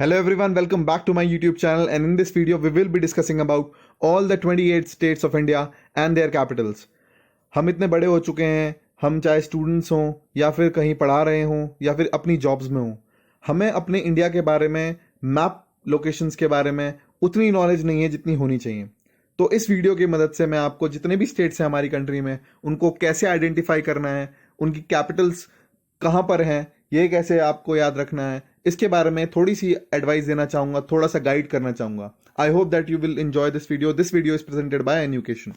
Hello everyone, welcome back to my YouTube channel, and in this video we will be discussing about all the 28 states of India and their capitals. हम इतने बड़े हो चुके हैं, हम चाहे students हों या फिर कहीं पढ़ा रहे हों या फिर अपनी जॉब्स में हों, हमें अपने इंडिया के बारे में, मैप लोकेशंस के बारे में उतनी नॉलेज नहीं है जितनी होनी चाहिए. तो इस वीडियो की मदद से मैं आपको जितने भी स्टेट्स हैं हमारी कंट्री में, उनको कैसे आइडेंटिफाई करना है, उनकी कैपिटल्स कहाँ पर हैं, ये कैसे आपको याद रखना है, इसके बारे में थोड़ी सी एडवाइस देना चाहूंगा, थोड़ा सा गाइड करना चाहूंगा. I hope that you will enjoy this video. This video is presented by education.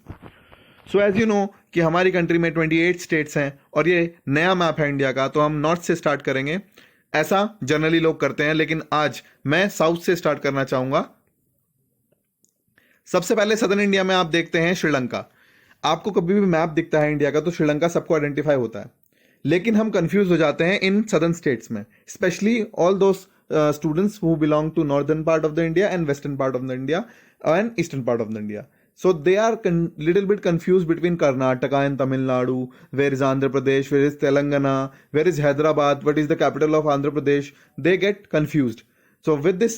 So as you know कि हमारी कंट्री में 28 स्टेट्स हैं और ये नया मैप है इंडिया का, तो हम नॉर्थ से स्टार्ट करेंगे. ऐसा जनरली लोग करते हैं, लेकिन आज मैं साउथ से स्टार्ट करना चाहूंगा. सबसे पहले सदर्न इंडिया में आप देखते हैं श्रीलंका. आपको कभी भी मैप दिखता है इंडिया का तो श्रीलंका सबको आइडेंटिफाई होता है, लेकिन हम कंफ्यूज हो जाते हैं इन सदर्न स्टेट्स में, specially all those students who belong to northern part of the India and western part of the India and eastern part of the India. So they are little bit confused between Karnataka and Tamil Nadu. Where is Andhra Pradesh? Where is Telangana? Where is Hyderabad? What is the capital of Andhra Pradesh? They get confused. So with this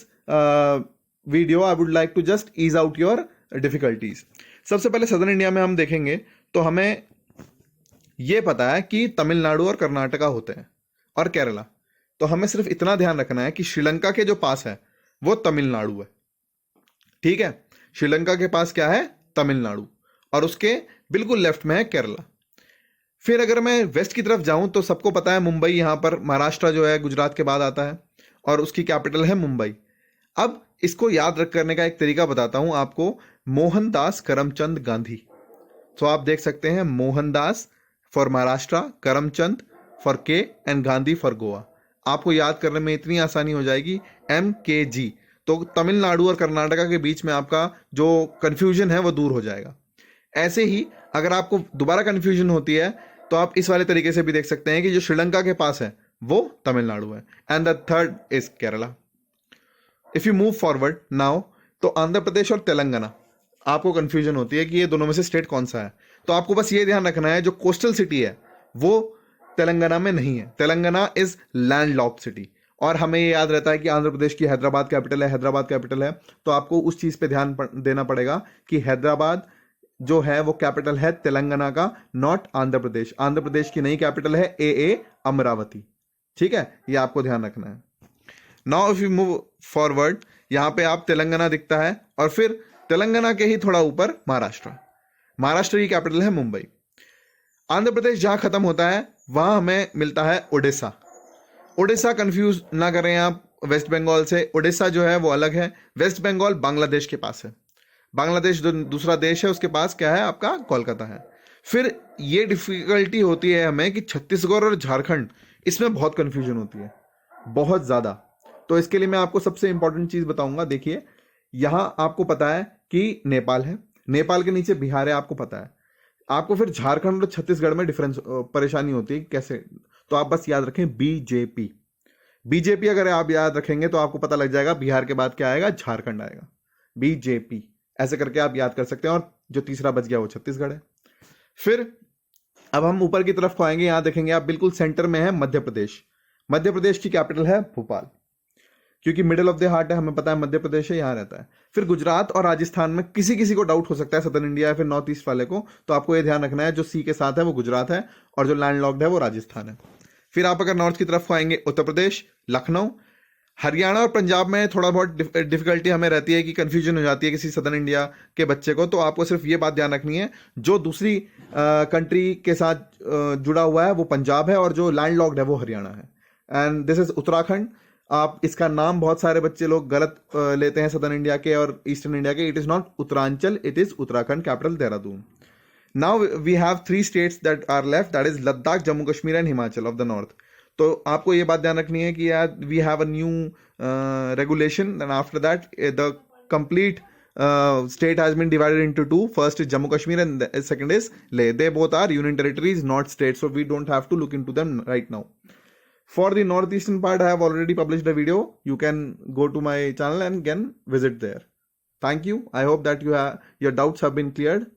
video, I would like to just ease out your difficulties. सबसे पहले southern India में हम देखेंगे तो हमें ये पता है कि तमिलनाडु और कर्नाटका होते हैं और केरला. तो हमें सिर्फ इतना ध्यान रखना है कि श्रीलंका के जो पास है वो तमिलनाडु है. ठीक है, श्रीलंका के पास क्या है? तमिलनाडु, और उसके बिल्कुल लेफ्ट में है केरला. फिर अगर मैं वेस्ट की तरफ जाऊं तो सबको पता है मुंबई, यहां पर महाराष्ट्र जो है गुजरात के बाद आता है और उसकी कैपिटल है मुंबई. अब इसको याद रख करने का एक तरीका बताता हूं आपको. मोहनदास करमचंद गांधी. तो आप देख सकते हैं मोहनदास फॉर महाराष्ट्र, करमचंद फॉर के एंड गांधी फॉर गोवा. आपको याद करने में इतनी आसानी हो जाएगी, MKG. तो तमिलनाडु और कर्नाटका के बीच में आपका जो कंफ्यूजन है वो दूर हो जाएगा. ऐसे ही अगर आपको दोबारा कंफ्यूजन होती है तो आप इस वाले तरीके से भी देख सकते हैं कि जो श्रीलंका के पास है वो तमिलनाडु है and the third is Kerala. If you move forward now, तो आंध्र प्रदेश और तेलंगाना, आपको कंफ्यूजन होती है कि ये दोनों में से स्टेट कौन सा है. तो आपको बस ये ध्यान रखना है जो कोस्टल सिटी है वो तेलंगाना में नहीं है. Telangana is landlocked city. और हमें ये याद रहता है कि आंध्र प्रदेश की हैदराबाद कैपिटल है, हैदराबाद कैपिटल है. तो आपको उस चीज पे ध्यान देना पड़ेगा कि हैदराबाद जो है वो कैपिटल है तेलंगाना का, नॉट आंध्र प्रदेश. आंध्र प्रदेश की नई कैपिटल है AA अमरावती. ठीक है, ये आपको ध्यान रखना है. Now if you move forward, यहां पे आप तेलंगाना दिखता है और फिर तेलंगाना के ही थोड़ा ऊपर महाराष्ट्र. महाराष्ट्र की कैपिटल है मुंबई. आंध्र प्रदेश जहां खत्म होता है वहां हमें मिलता है उड़ीसा. उड़ीसा कंफ्यूज ना करें आप वेस्ट बंगाल से. उड़ीसा जो है वो अलग है. वेस्ट बंगाल बांग्लादेश के पास है. बांग्लादेश जो दूसरा देश है उसके पास क्या है? आपका कोलकाता है. फिर ये डिफिकल्टी होती है हमें कि छत्तीसगढ़ और झारखंड, इसमें बहुत कंफ्यूजन होती है, बहुत ज्यादा. तो इसके लिए मैं आपको सबसे इंपॉर्टेंट चीज बताऊंगा. देखिए, यहां आपको पता है कि नेपाल है, नेपाल के नीचे बिहार है, आपको पता है. आपको फिर झारखंड और छत्तीसगढ़ में डिफरेंस परेशानी होती है कैसे, तो आप बस याद रखें बीजेपी. बीजेपी अगर आप याद रखेंगे तो आपको पता लग जाएगा बिहार के बाद क्या आएगा, झारखंड आएगा. बीजेपी ऐसे करके आप याद कर सकते हैं. और जो तीसरा बच गया वो छत्तीसगढ़ है. फिर अब हम ऊपर की तरफ आएंगे, यहां देखेंगे आप बिल्कुल सेंटर में है मध्य प्रदेश. मध्य प्रदेश की कैपिटल है भोपाल, क्योंकि मिडिल ऑफ द हार्ट है, हमें पता है मध्य प्रदेश है, यहां रहता है. फिर गुजरात और राजस्थान में किसी किसी को डाउट हो सकता है, सदर्न इंडिया या फिर नॉर्थ ईस्ट वाले को, तो आपको यह ध्यान रखना है जो सी के साथ है वो गुजरात है और जो लैंडलॉक्ड है वो राजस्थान है. फिर आप अगर नॉर्थ की तरफ आएंगे, उत्तर प्रदेश, लखनऊ, हरियाणा और पंजाब में थोड़ा बहुत डिफिकल्टी हमें रहती है कि कंफ्यूजन हो जाती है किसी सदर्न इंडिया के बच्चे को. तो आपको सिर्फ ये बात ध्यान रखनी है, जो दूसरी कंट्री के साथ जुड़ा हुआ है वो पंजाब है और जो लैंडलॉक्ड है वो हरियाणा है. And this is Uttarakhand. आप इसका नाम बहुत सारे बच्चे लोग गलत लेते हैं सदर्न इंडिया के और ईस्टर्न इंडिया के. It is not Uttaranchal, it is Uttarakhand, capital Dehradun. Now we have 3 states that are left, that is Ladakh, Jammu Kashmir and Himachal of the north. तो आपको ये बात ध्यान रखनी है कि यार we have a new regulation, and after that the complete state has been divided into 2. First is Jammu Kashmir and the second is Leh. They both are union territories, not states, so we don't have to look into them right now. For the northeastern part, I have already published a video. You can go to my channel and can visit there. Thank you. I hope that your doubts have been cleared.